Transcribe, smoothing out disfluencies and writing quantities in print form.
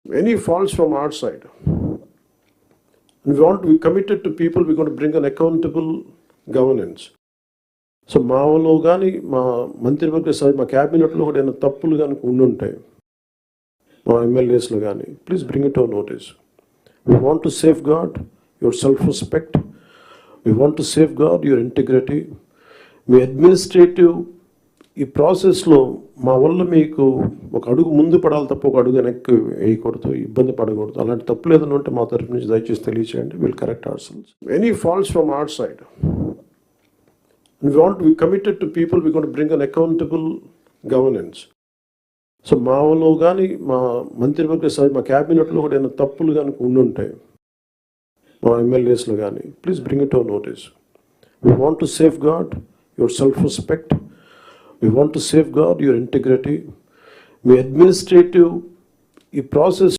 Any faults from our side. We committed to people, we're going to bring an accountable governance. So మాలో కానీ మా మంత్రివర్గ సభ మా క్యాబినెట్లో కూడా ఏమైనా తప్పులు కనుక ఉండుంటాయి మా ఎమ్మెల్యేస్లో కానీ please bring it our notice. We want to safeguard your self respect, we want to safeguard your integrity. మీ అడ్మినిస్ట్రేటివ్ ఈ ప్రాసెస్లో మా వల్ల మీకు ఒక అడుగు ముందు పడాలి తప్ప ఒక అడుగు వెనక్కి వేయకూడదు, ఇబ్బంది పడకూడదు. అలాంటి తప్పులు ఏదైనా ఉంటే మా తరఫు నుంచి దయచేసి తెలియచేయండి. Will correct ourselves. Any faults from our side. We committed to people, we're going to bring an accountable governance. So మాలో కానీ మా మంత్రివర్గ సభ మా క్యాబినెట్లో కూడా ఏమైనా తప్పులు కనుక ఉండుంటాయి మా ఎమ్మెల్యేస్లో కానీ please bring it our notice. We want to safeguard your self respect, we want to safeguard your integrity. మీ అడ్మినిస్ట్రేటివ్ ఈ ప్రాసెస్